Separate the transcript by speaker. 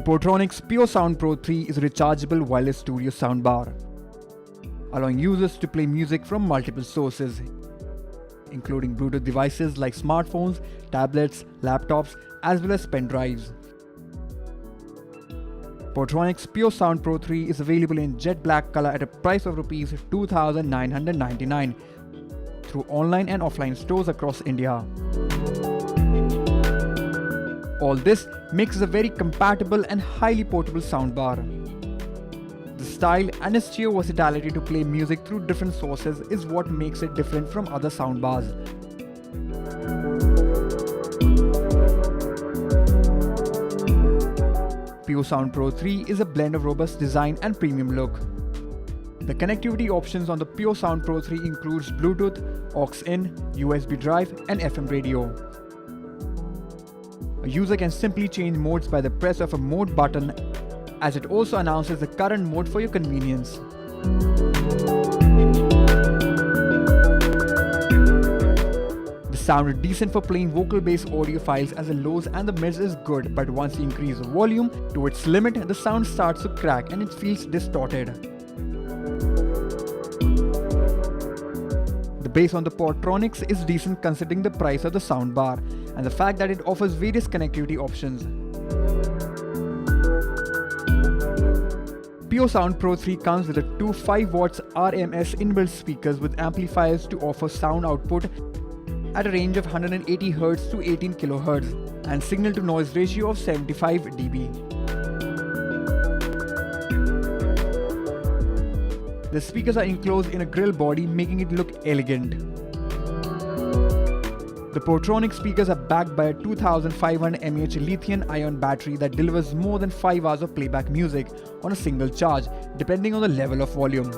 Speaker 1: Portronics Pure Sound Pro 3 is a rechargeable wireless studio soundbar, allowing users to play music from multiple sources, including Bluetooth devices like smartphones, tablets, laptops, as well as pen drives. Portronics Pure Sound Pro 3 is available in jet black color at a price of Rs 2,999 through online and offline stores across India. All this makes it a very compatible and highly portable soundbar. The style and its sheer versatility to play music through different sources is what makes it different from other soundbars. Pure Sound Pro 3 is a blend of robust design and premium look. The connectivity options on the Pure Sound Pro 3 includes Bluetooth, AUX-IN, USB drive and FM radio. A user can simply change modes by the press of a mode button, as it also announces the current mode for your convenience. The sound is decent for playing vocal-based audio files, as the lows and the mids is good, but once you increase the volume to its limit, the sound starts to crack and it feels distorted. The bass on the Portronics is decent considering the price of the soundbar and the fact that it offers various connectivity options. Pure Sound Pro 3 comes with two 5W RMS inbuilt speakers with amplifiers to offer sound output at a range of 180 Hz to 18 kHz and signal to noise ratio of 75 dB. The speakers are enclosed in a grill body, making it look elegant. The Portronics speakers are backed by a 2500 mAh lithium-ion battery that delivers more than 5 hours of playback music on a single charge, depending on the level of volume.